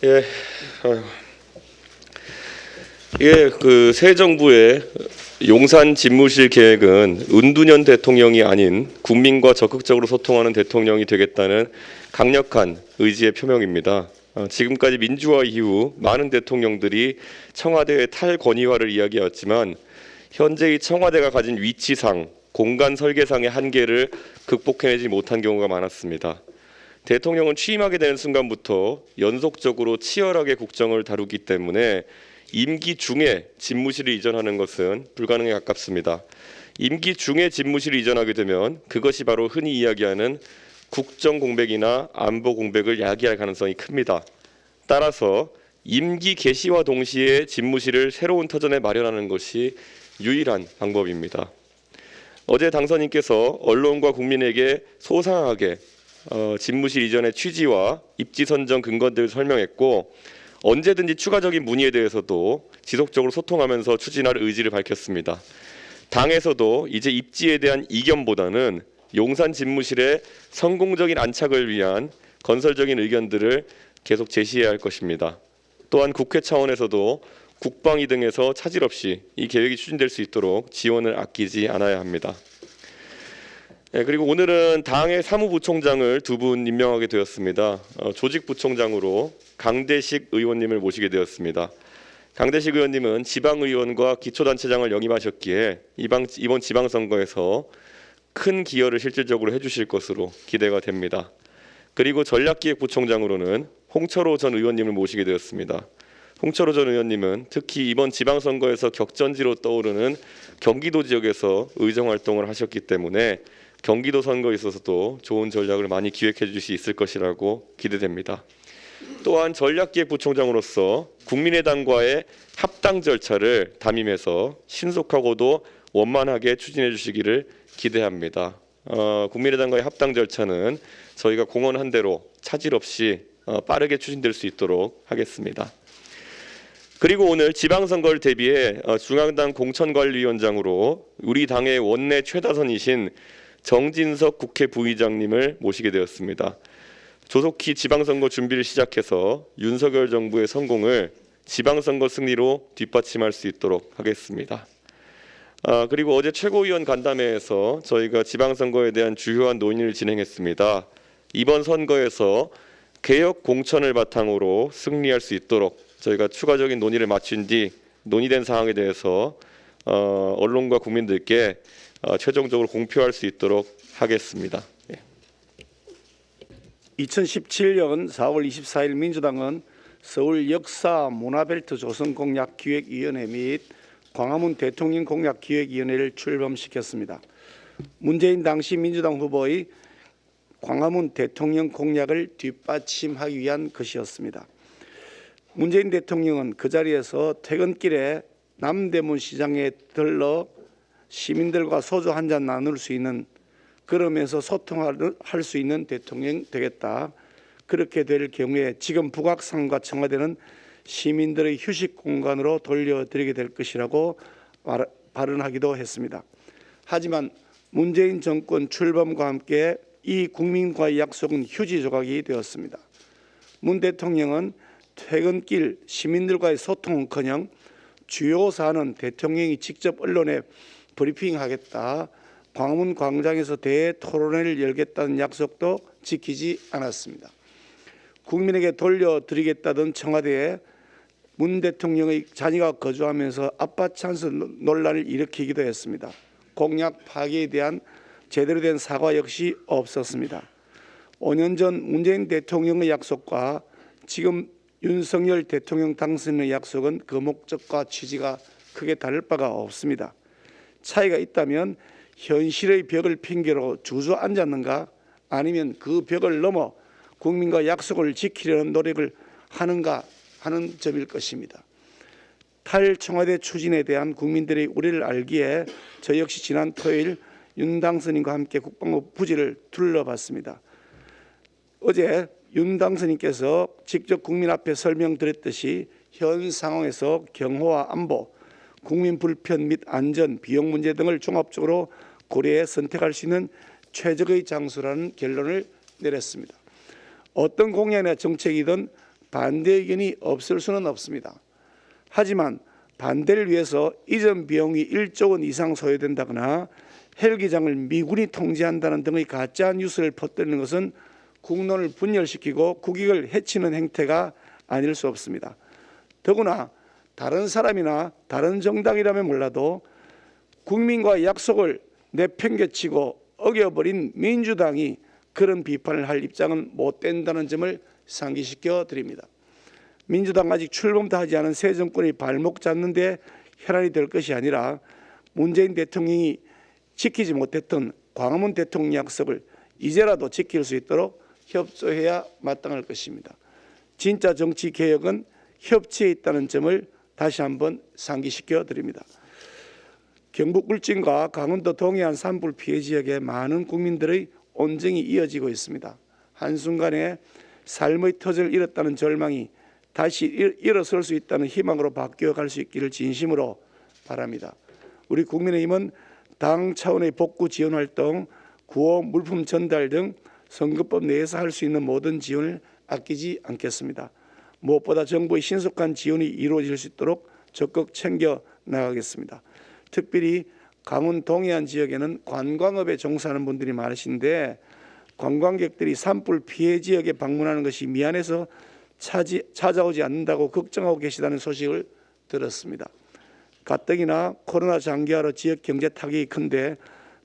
예, 아유, 새 정부의 용산 집무실 계획은 은둔형 대통령이 아닌 국민과 적극적으로 소통하는 대통령이 되겠다는 강력한 의지의 표명입니다. 지금까지 민주화 이후 많은 대통령들이 청와대의 탈권위화를 이야기했지만 현재의 청와대가 가진 위치상, 공간 설계상의 한계를 극복해내지 못한 경우가 많았습니다. 대통령은 취임하게 되는 순간부터 연속적으로 치열하게 국정을 다루기 때문에 임기 중에 집무실을 이전하는 것은 불가능에 가깝습니다. 임기 중에 집무실을 이전하게 되면 그것이 바로 흔히 이야기하는 국정 공백이나 안보 공백을 야기할 가능성이 큽니다. 따라서 임기 개시와 동시에 집무실을 새로운 터전에 마련하는 것이 유일한 방법입니다. 어제 당선인께서 언론과 국민에게 소상하게 집무실 이전의 취지와 입지 선정 근거들을 설명했고 언제든지 추가적인 문의에 대해서도 지속적으로 소통하면서 추진할 의지를 밝혔습니다. 당에서도 이제 입지에 대한 이견보다는 용산 집무실의 성공적인 안착을 위한 건설적인 의견들을 계속 제시해야 할 것입니다. 또한 국회 차원에서도 국방위 등에서 차질 없이 이 계획이 추진될 수 있도록 지원을 아끼지 않아야 합니다. 그리고 오늘은 당의 사무부총장을 두 분 임명하게 되었습니다. 조직부총장으로 강대식 의원님을 모시게 되었습니다. 강대식 의원님은 지방의원과 기초단체장을 역임하셨기에 이번 지방선거에서 큰 기여를 실질적으로 해주실 것으로 기대가 됩니다. 그리고 전략기획부총장으로는 홍철호 전 의원님을 모시게 되었습니다. 홍철호 전 의원님은 특히 이번 지방선거에서 격전지로 떠오르는 경기도 지역에서 의정활동을 하셨기 때문에 경기도 선거에 있어서도 좋은 전략을 많이 기획해 주실 수 있을 것이라고 기대됩니다. 또한 전략기획부총장으로서 국민의당과의 합당 절차를 담임해서 신속하고도 원만하게 추진해 주시기를 기대합니다. 국민의당과의 합당 절차는 저희가 공언한 대로 차질 없이 빠르게 추진될 수 있도록 하겠습니다. 그리고 오늘 지방선거를 대비해 중앙당 공천관리위원장으로 우리 당의 원내 최다선이신 정진석 국회 부의장님을 모시게 되었습니다. 조속히 지방선거 준비를 시작해서 윤석열 정부의 성공을 지방선거 승리로 뒷받침할 수 있도록 하겠습니다. 그리고 어제 최고위원 간담회에서 저희가 지방선거에 대한 주요한 논의를 진행했습니다. 이번 선거에서 개혁 공천을 바탕으로 승리할 수 있도록 저희가 추가적인 논의를 마친 뒤 논의된 사항에 대해서 언론과 국민들께 최종적으로 공표할 수 있도록 하겠습니다. 2017년 4월 24일 민주당은 서울 역사 문화벨트 조성 공약 기획위원회 및 광화문 대통령 공약 기획위원회를 출범시켰습니다. 문재인 당시 민주당 후보의 광화문 대통령 공약을 뒷받침하기 위한 것이었습니다. 문재인 대통령은 그 자리에서 퇴근길에 남대문 시장에 들러 시민들과 소주 한 잔 나눌 수 있는, 그러면서 소통할 수 있는 대통령 되겠다. 그렇게 될 경우에 지금 북악산과 청와대는 시민들의 휴식 공간으로 돌려드리게 될 것이라고 발언하기도 했습니다. 하지만 문재인 정권 출범과 함께 이 국민과의 약속은 휴지 조각이 되었습니다. 문 대통령은 퇴근길 시민들과의 소통은커녕 주요 사안은 대통령이 직접 언론에 브리핑하겠다, 광화문 광장에서 대토론회를 열겠다는 약속도 지키지 않았습니다. 국민에게 돌려드리겠다던 청와대에 문 대통령의 자녀가 거주하면서 아빠 찬스 논란을 일으키기도 했습니다. 공약 파기에 대한 제대로 된 사과 역시 없었습니다. 5년 전 문재인 대통령의 약속과 지금 윤석열 대통령 당선인의 약속은 그 목적과 취지가 크게 다를 바가 없습니다. 차이가 있다면 현실의 벽을 핑계로 주저앉았는가, 아니면 그 벽을 넘어 국민과 약속을 지키려는 노력을 하는가 하는 점일 것입니다. 탈청와대 추진에 대한 국민들의 우려를 알기에 저 역시 지난 토요일 윤 당선인과 함께 국방부 부지를 둘러봤습니다. 어제 윤 당선인께서 직접 국민 앞에 설명드렸듯이 현 상황에서 경호와 안보, 국민 불편 및 안전, 비용 문제 등을 종합적으로 고려해 선택할 수 있는 최적의 장소라는 결론을 내렸습니다. 어떤 공약이나 정책이든 반대 의견이 없을 수는 없습니다. 하지만 반대를 위해서 이전 비용이 1조 원 이상 소요된다거나 헬기장을 미군이 통제한다는 등의 가짜 뉴스를 퍼뜨리는 것은 국론을 분열시키고 국익을 해치는 행태가 아닐 수 없습니다. 더구나 다른 사람이나 다른 정당이라면 몰라도 국민과 약속을 내팽개치고 어겨버린 민주당이 그런 비판을 할 입장은 못 된다는 점을 상기시켜 드립니다. 민주당 아직 출범도 하지 않은 새 정권이 발목 잡는 데 혈안이 될 것이 아니라 문재인 대통령이 지키지 못했던 광화문 대통령 약속을 이제라도 지킬 수 있도록 협조해야 마땅할 것입니다. 진짜 정치 개혁은 협치에 있다는 점을 다시 한번 상기시켜 드립니다. 경북 울진과 강원도 동해안 산불 피해 지역의 많은 국민들의 온정이 이어지고 있습니다. 한순간에 삶의 터전을 잃었다는 절망이 다시 일어설 수 있다는 희망으로 바뀌어갈 수 있기를 진심으로 바랍니다. 우리 국민의힘은 당 차원의 복구 지원 활동, 구호 물품 전달 등 선거법 내에서 할 수 있는 모든 지원을 아끼지 않겠습니다. 무엇보다 정부의 신속한 지원이 이루어질 수 있도록 적극 챙겨 나가겠습니다. 특별히 강원 동해안 지역에는 관광업에 종사하는 분들이 많으신데 관광객들이 산불 피해 지역에 방문하는 것이 미안해서 찾아오지 않는다고 걱정하고 계시다는 소식을 들었습니다. 가뜩이나 코로나 장기화로 지역 경제 타격이 큰데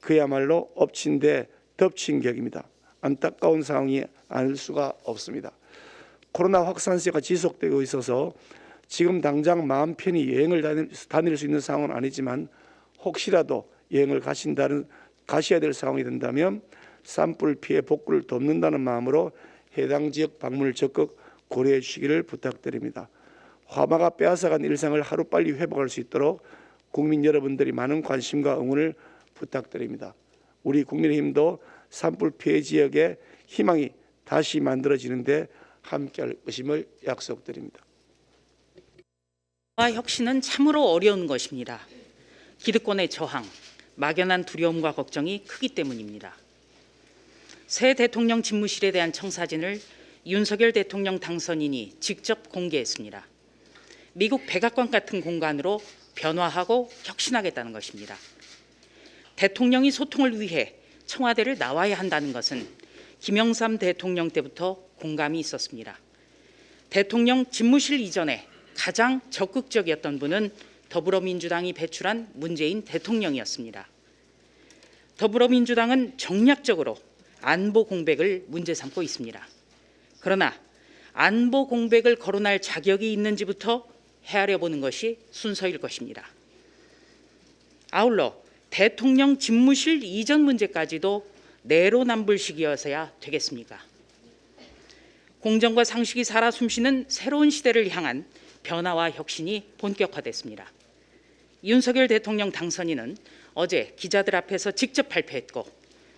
그야말로 엎친 데 덮친 격입니다. 안타까운 상황이 아닐 수가 없습니다. 코로나 확산세가 지속되고 있어서 지금 당장 마음 편히 여행을 다닐 수 있는 상황은 아니지만 혹시라도 여행을 가셔야 될 상황이 된다면 산불 피해 복구를 돕는다는 마음으로 해당 지역 방문을 적극 고려해 주시기를 부탁드립니다. 화마가 빼앗아간 일상을 하루빨리 회복할 수 있도록 국민 여러분들이 많은 관심과 응원을 부탁드립니다. 우리 국민의힘도 산불 피해 지역의 희망이 다시 만들어지는데 함께할 것임을 약속드립니다. 혁신은 참으로 어려운 것입니다. 기득권의 저항, 막연한 두려움과 걱정이 크기 때문입니다. 새 대통령 집무실에 대한 청사진을 윤석열 대통령 당선인이 직접 공개했습니다. 미국 백악관 같은 공간으로 변화하고 혁신하겠다는 것입니다. 대통령이 소통을 위해 청와대를 나와야 한다는 것은 김영삼 대통령 때부터 공감이 있었습니다. 대통령 집무실 이전에 가장 적극적이었던 분은 더불어민주당이 배출한 문재인 대통령이었습니다. 더불어민주당은 정략적으로 안보 공백을 문제 삼고 있습니다. 그러나 안보 공백을 거론할 자격이 있는지부터 헤아려 보는 것이 순서일 것입니다. 아울러 대통령 집무실 이전 문제까지도 내로남불식이어서야 되겠습니까? 공정과 상식이 살아 숨쉬는 새로운 시대를 향한 변화와 혁신이 본격화됐습니다. 윤석열 대통령 당선인은 어제 기자들 앞에서 직접 발표했고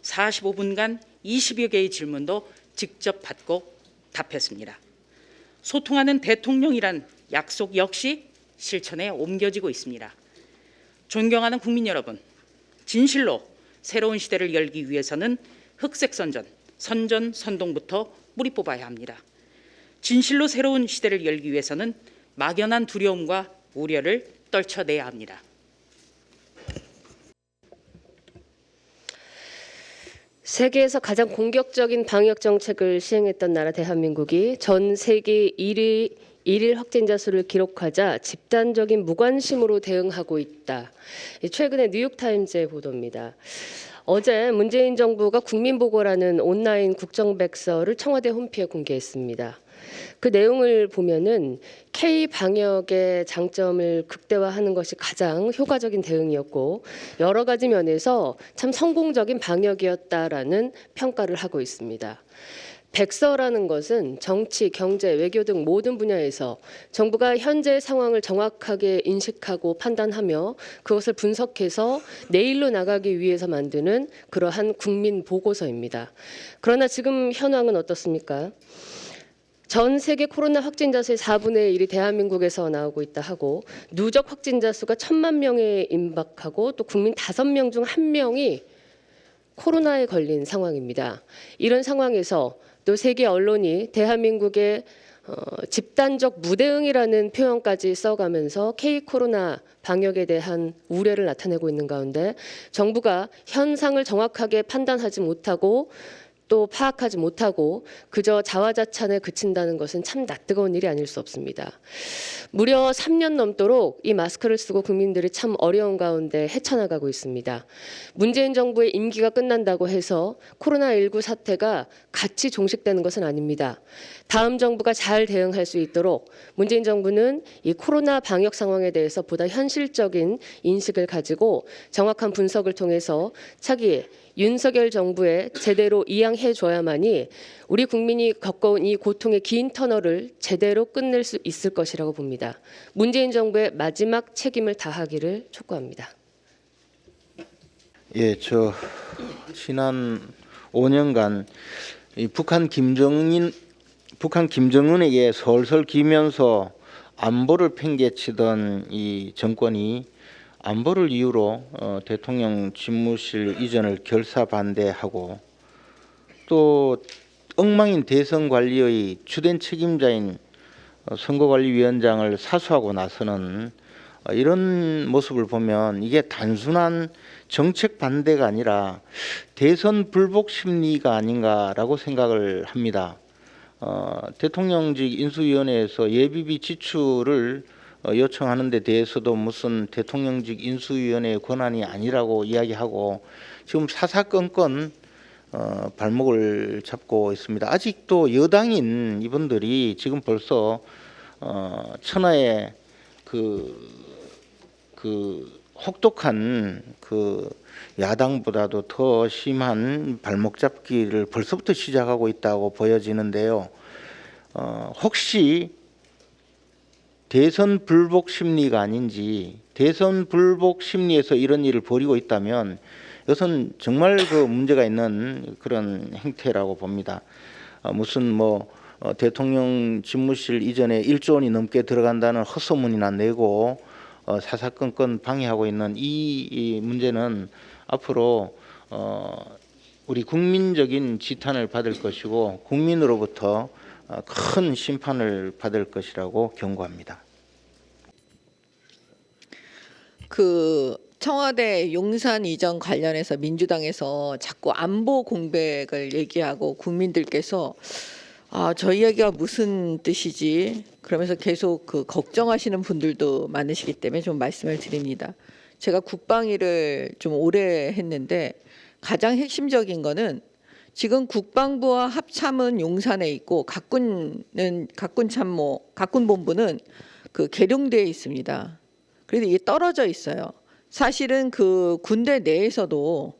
45분간 20여 개의 질문도 직접 받고 답했습니다. 소통하는 대통령이란 약속 역시 실천에 옮겨지고 있습니다. 존경하는 국민 여러분, 진실로 새로운 시대를 열기 위해서는 흑색선전, 선전선동부터 뿌리 뽑아야 합니다. 진실로 새로운 시대를 열기 위해서는 막연한 두려움과 우려를 떨쳐내야 합니다. 세계에서 가장 공격적인 방역 정책을 시행했던 나라 대한민국이 전 세계 1일 확진자 수를 기록하자 집단적인 무관심으로 대응하고 있다. 최근에 뉴욕타임즈의 보도입니다. 어제 문재인 정부가 국민보고라는 온라인 국정백서를 청와대 홈피에 공개했습니다. 그 내용을 보면은 K-방역의 장점을 극대화하는 것이 가장 효과적인 대응이었고 여러 가지 면에서 참 성공적인 방역이었다라는 평가를 하고 있습니다. 백서라는 것은 정치, 경제, 외교 등 모든 분야에서 정부가 현재 상황을 정확하게 인식하고 판단하며 그것을 분석해서 내일로 나가기 위해서 만드는 그러한 국민 보고서입니다. 그러나 지금 현황은 어떻습니까? 전 세계 코로나 확진자 수의 4분의 1이 대한민국에서 나오고 있다 하고 누적 확진자 수가 1,000만 명에 임박하고 또 국민 5명 중 1명이 코로나에 걸린 상황입니다. 이런 상황에서 또 세계 언론이 대한민국의 집단적 무대응이라는 표현까지 써가면서 K-코로나 방역에 대한 우려를 나타내고 있는 가운데 정부가 현상을 정확하게 판단하지 못하고 또 파악하지 못하고 그저 자화자찬에 그친다는 것은 참 낯뜨거운 일이 아닐 수 없습니다. 무려 3년 넘도록 이 마스크를 쓰고 국민들이 참 어려운 가운데 헤쳐나가고 있습니다. 문재인 정부의 임기가 끝난다고 해서 코로나19 사태가 같이 종식되는 것은 아닙니다. 다음 정부가 잘 대응할 수 있도록 문재인 정부는 이 코로나 방역 상황에 대해서 보다 현실적인 인식을 가지고 정확한 분석을 통해서 차기 윤석열 정부에 제대로 이양해 줘야만이 우리 국민이 겪어온 이 고통의 긴 터널을 제대로 끝낼 수 있을 것이라고 봅니다. 문재인 정부의 마지막 책임을 다하기를 촉구합니다. 예, 지난 5년간 이 북한 김정은에게 솔솔 기면서 안보를 팽개치던 이 정권이 안보를 이유로 대통령 집무실 이전을 결사 반대하고 또 엉망인 대선 관리의 주된 책임자인 선거관리위원장을 사수하고 나서는 이런 모습을 보면 이게 단순한 정책 반대가 아니라 대선 불복 심리가 아닌가라고 생각을 합니다. 대통령직 인수위원회에서 예비비 지출을 요청하는 데 대해서도 무슨 대통령직 인수위원회의 권한이 아니라고 이야기하고 지금 사사건건 발목을 잡고 있습니다. 아직도 여당인 이분들이 지금 벌써 천하의 그 혹독한 그 야당보다도 더 심한 발목 잡기를 벌써부터 시작하고 있다고 보여지는데요. 혹시 대선 불복 심리가 아닌지, 대선 불복 심리에서 이런 일을 벌이고 있다면 이것은 정말 그 문제가 있는 그런 행태라고 봅니다. 무슨 대통령 집무실 이전에 1조 원이 넘게 들어간다는 헛소문이나 내고 사사건건 방해하고 있는 이 문제는 앞으로 우리 국민적인 지탄을 받을 것이고 국민으로부터 큰 심판을 받을 것이라고 경고합니다. 그 청와대 용산 이전 관련해서 민주당에서 자꾸 안보 공백을 얘기하고 국민들께서 저 이야기가 무슨 뜻이지? 그러면서 계속 그 걱정하시는 분들도 많으시기 때문에 좀 말씀을 드립니다. 제가 국방위를 좀 오래 했는데 가장 핵심적인 거는 지금 국방부와 합참은 용산에 있고 각군본부는 그 계룡대에 있습니다. 그래서 이게 떨어져 있어요. 사실은 그 군대 내에서도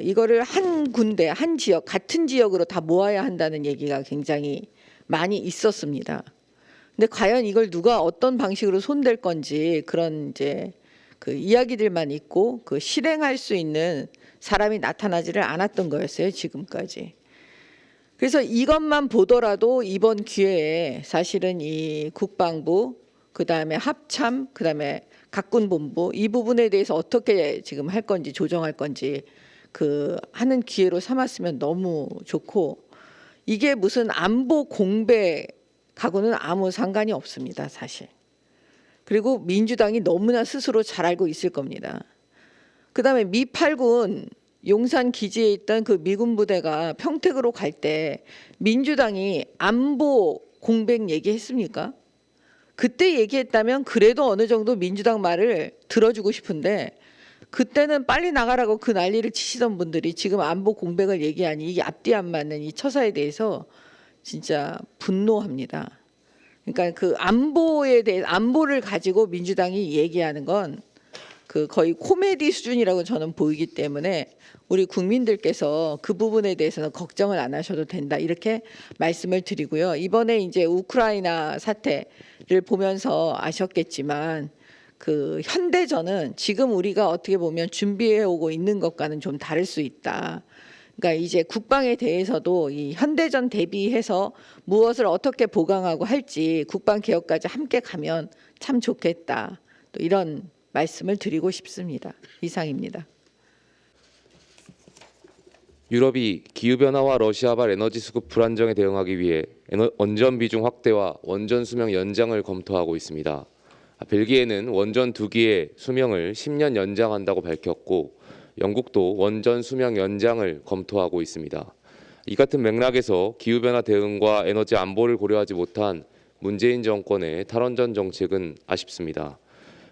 이거를 한 군대, 한 지역, 같은 지역으로 다 모아야 한다는 얘기가 굉장히 많이 있었습니다. 근데 과연 이걸 누가 어떤 방식으로 손댈 건지 그런 이제 그 이야기들만 있고 그 실행할 수 있는 사람이 나타나지를 않았던 거였어요, 지금까지. 그래서 이것만 보더라도 이번 기회에 사실은 이 국방부, 그다음에 합참, 그다음에 각군본부 이 부분에 대해서 어떻게 지금 할 건지 조정할 건지 그 하는 기회로 삼았으면 너무 좋고, 이게 무슨 안보 공백하고는 아무 상관이 없습니다, 사실. 그리고 민주당이 너무나 스스로 잘 알고 있을 겁니다. 그다음에 미 8군 용산 기지에 있던 그 미군 부대가 평택으로 갈 때 민주당이 안보 공백 얘기했습니까? 그때 얘기했다면 그래도 어느 정도 민주당 말을 들어주고 싶은데, 그때는 빨리 나가라고 그 난리를 치시던 분들이 지금 안보 공백을 얘기하니 이게 앞뒤 안 맞는 이 처사에 대해서 진짜 분노합니다. 그러니까 그 안보에 대해 안보를 가지고 민주당이 얘기하는 건 그 거의 코미디 수준이라고 저는 보이기 때문에 우리 국민들께서 그 부분에 대해서는 걱정을 안 하셔도 된다, 이렇게 말씀을 드리고요. 이번에 이제 우크라이나 사태를 보면서 아셨겠지만 그 현대전은 지금 우리가 어떻게 보면 준비해 오고 있는 것과는 좀 다를 수 있다. 그러니까 이제 국방에 대해서도 이 현대전 대비해서 무엇을 어떻게 보강하고 할지 국방 개혁까지 함께 가면 참 좋겠다, 또 이런 말씀을 드리고 싶습니다. 이상입니다. 유럽이 기후변화와 러시아발 에너지 수급 불안정에 대응하기 위해 원전 비중 확대와 원전 수명 연장을 검토하고 있습니다. 벨기에는 원전 2기의 수명을 10년 연장한다고 밝혔고 영국도 원전 수명 연장을 검토하고 있습니다. 이 같은 맥락에서 기후변화 대응과 에너지 안보를 고려하지 못한 문재인 정권의 탈원전 정책은 아쉽습니다.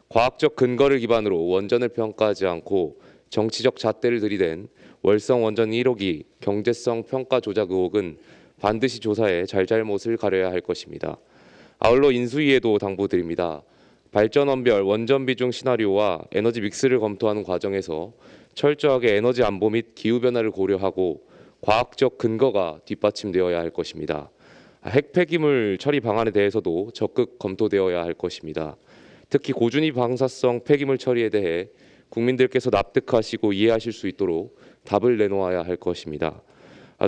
과학적 근거를 기반으로 원전을 평가하지 않고 정치적 잣대를 들이댄 월성 원전 1호기 경제성 평가 조작 의혹은 반드시 조사해 잘잘못을 가려야 할 것입니다. 아울러 인수위에도 당부드립니다. 발전원별 원전 비중 시나리오와 에너지 믹스를 검토하는 과정에서 철저하게 에너지 안보 및 기후변화를 고려하고 과학적 근거가 뒷받침되어야 할 것입니다. 핵 폐기물 처리 방안에 대해서도 적극 검토되어야 할 것입니다. 특히 고준위 방사성 폐기물 처리에 대해 국민들께서 납득하시고 이해하실 수 있도록 답을 내놓아야 할 것입니다.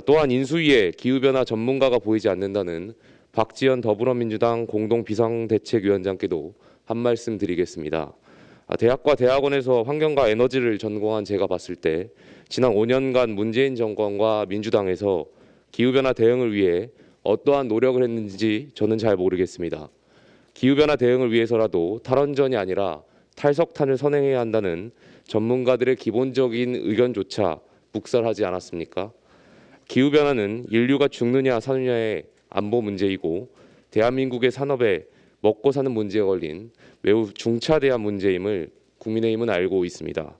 또한 인수위에 기후변화 전문가가 보이지 않는다는 박지원 더불어민주당 공동비상대책위원장께도 한 말씀 드리겠습니다. 대학과 대학원에서 환경과 에너지를 전공한 제가 봤을 때 지난 5년간 문재인 정권과 민주당에서 기후변화 대응을 위해 어떠한 노력을 했는지 저는 잘 모르겠습니다. 기후변화 대응을 위해서라도 탈원전이 아니라 탈석탄을 선행해야 한다는 전문가들의 기본적인 의견조차 묵살하지 않았습니까? 기후변화는 인류가 죽느냐 사느냐의 안보 문제이고 대한민국의 산업에 먹고 사는 문제에 걸린 매우 중차대한 문제임을 국민의힘은 알고 있습니다.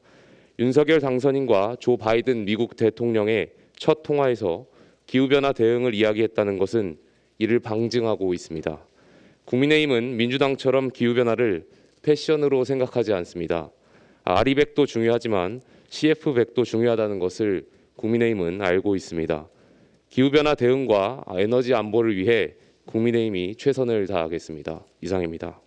윤석열 당선인과 조 바이든 미국 대통령의 첫 통화에서 기후변화 대응을 이야기했다는 것은 이를 방증하고 있습니다. 국민의힘은 민주당처럼 기후변화를 패션으로 생각하지 않습니다. 아리백도 중요하지만 CF100도 중요하다는 것을 국민의힘은 알고 있습니다. 기후변화 대응과 에너지 안보를 위해 국민의힘이 최선을 다하겠습니다. 이상입니다.